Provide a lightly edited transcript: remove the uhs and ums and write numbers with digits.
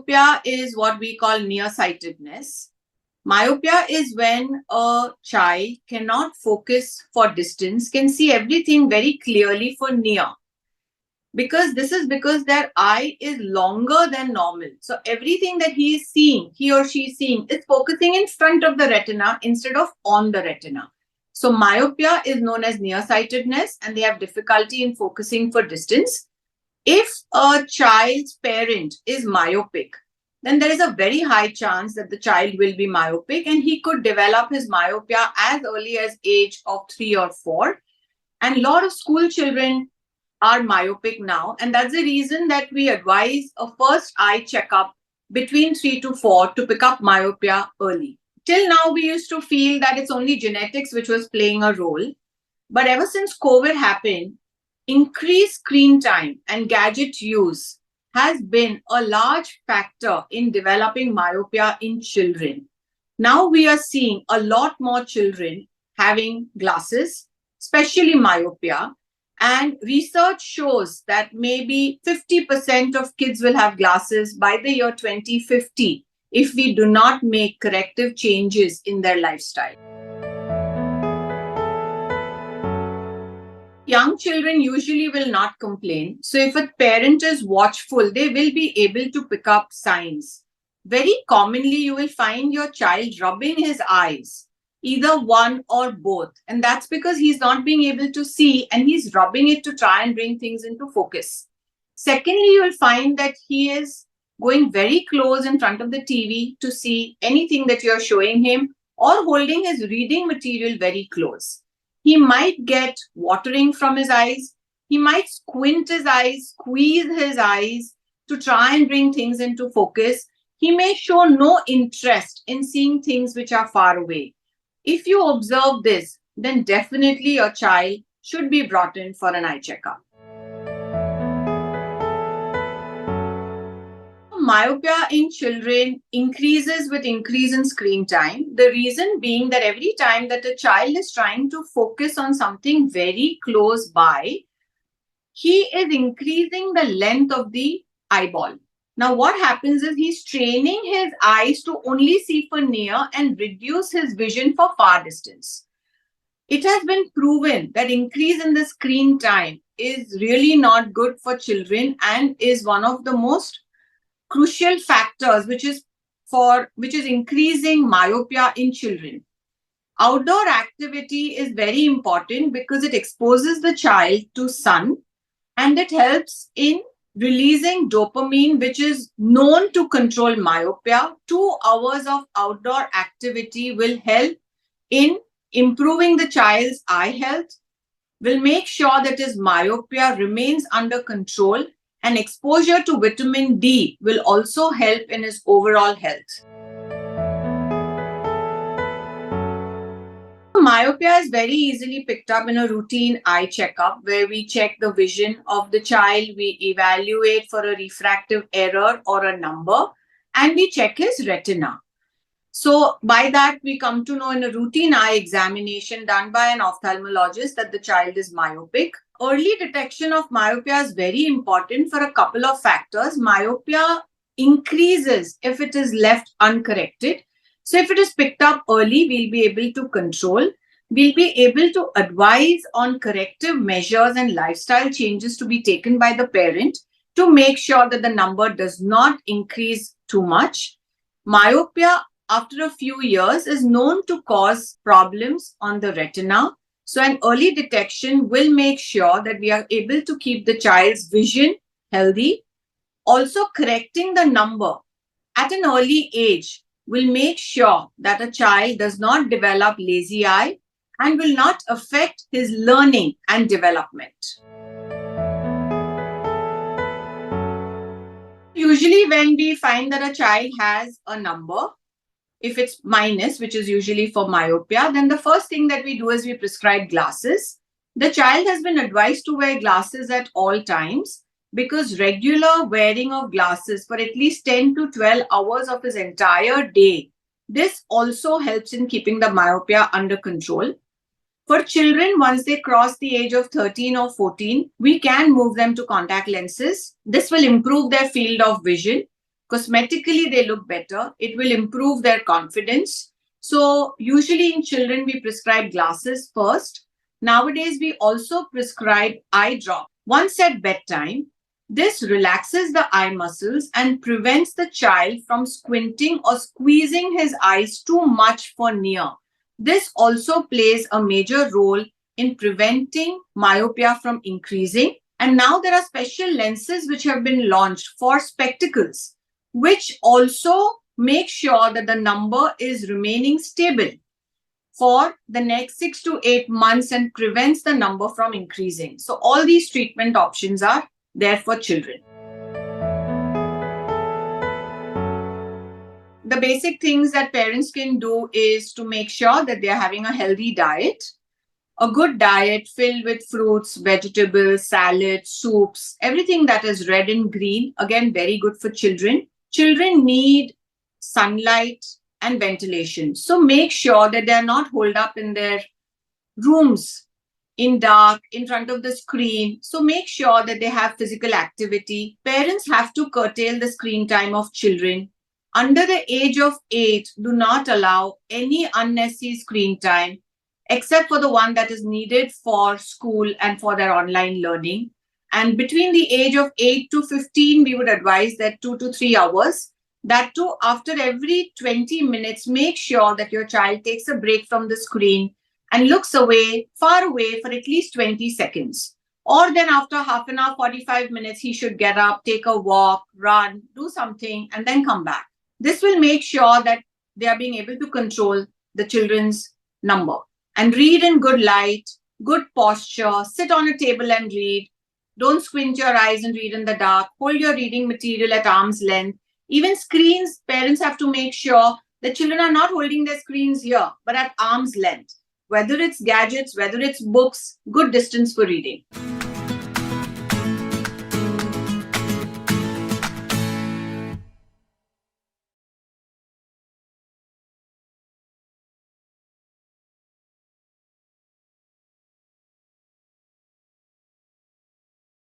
myopia is what we call nearsightedness. Myopia is when a child cannot focus for distance, can see everything very clearly for near. Because this is because their eye is longer than normal. So everything that he or she is seeing is focusing in front of the retina instead of on the retina. So myopia is known as nearsightedness, and they have difficulty in focusing for distance. If a child's parent is myopic, then there is a very high chance that the child will be myopic, and he could develop his myopia as early as age of 3 or 4. And a lot of school children are myopic now, and that's the reason that we advise a first eye checkup between 3 to 4 to pick up myopia early. Till now, we used to feel that it's only genetics which was playing a role. But ever since COVID happened, increased screen time and gadget use has been a large factor in developing myopia in children. Now we are seeing a lot more children having glasses, especially myopia. And research shows that maybe 50% of kids will have glasses by the year 2050 if we do not make corrective changes in their lifestyle. Young children usually will not complain. So if a parent is watchful, they will be able to pick up signs. Very commonly, you will find your child rubbing his eyes, either one or both. And that's because he's not being able to see and he's rubbing it to try and bring things into focus. Secondly, you will find that he is going very close in front of the TV to see anything that you're showing him, or holding his reading material very close. He might get watering from his eyes. He might squint his eyes, squeeze his eyes to try and bring things into focus. He may show no interest in seeing things which are far away. If you observe this, then definitely your child should be brought in for an eye checkup. Myopia in children increases with increase in screen time. The reason being that every time that a child is trying to focus on something very close by, he is increasing the length of the eyeball. Now, what happens is he's training his eyes to only see for near and reduce his vision for far distance. It has been proven that increase in the screen time is really not good for children and is one of the most crucial factors which is increasing myopia in children. Outdoor activity is very important because it exposes the child to sun, and it helps in releasing dopamine, which is known to control myopia. 2 hours of outdoor activity will help in improving the child's eye health, will make sure that his myopia remains under control, and exposure to vitamin D will also help in his overall health. Myopia is very easily picked up in a routine eye checkup where we check the vision of the child, we evaluate for a refractive error or a number, and we check his retina. So by that, we come to know in a routine eye examination done by an ophthalmologist that the child is myopic. Early detection of myopia is very important for a couple of factors. Myopia increases if it is left uncorrected. So if it is picked up early, we'll be able to control. We'll be able to advise on corrective measures and lifestyle changes to be taken by the parent to make sure that the number does not increase too much. Myopia, after a few years, is known to cause problems on the retina. So an early detection will make sure that we are able to keep the child's vision healthy. Also, correcting the number at an early age will make sure that a child does not develop lazy eye and will not affect his learning and development. Usually when we find that a child has a number, if it's minus, which is usually for myopia, then the first thing that we do is we prescribe glasses. The child has been advised to wear glasses at all times because regular wearing of glasses for at least 10 to 12 hours of his entire day, this also helps in keeping the myopia under control. For children, once they cross the age of 13 or 14, we can move them to contact lenses. This will improve their field of vision. Cosmetically, they look better. It will improve their confidence. So usually in children, we prescribe glasses first. Nowadays, we also prescribe eye drop once at bedtime. This relaxes the eye muscles and prevents the child from squinting or squeezing his eyes too much for near. This also plays a major role in preventing myopia from increasing. And now there are special lenses which have been launched for spectacles, which also make sure that the number is remaining stable for the next 6 to 8 months and prevents the number from increasing. So all these treatment options are there for children. The basic things that parents can do is to make sure that they are having a healthy diet. A good diet filled with fruits, vegetables, salads, soups, everything that is red and green, again, very good for children. Children need sunlight and ventilation. So make sure that they are not holed up in their rooms in dark, in front of the screen. So make sure that they have physical activity. Parents have to curtail the screen time of children. Under the age of 8, do not allow any unnecessary screen time, except for the one that is needed for school and for their online learning. And between the age of 8 to 15, we would advise that 2 to 3 hours. That too, after every 20 minutes, make sure that your child takes a break from the screen and looks away, far away for at least 20 seconds. Or then after half an hour, 45 minutes, he should get up, take a walk, run, do something, and then come back. This will make sure that they are being able to control the children's number. And read in good light, good posture, sit on a table and read. Don't squint your eyes and read in the dark. Hold your reading material at arm's length. Even screens, parents have to make sure the children are not holding their screens here, but at arm's length. Whether it's gadgets, whether it's books, good distance for reading.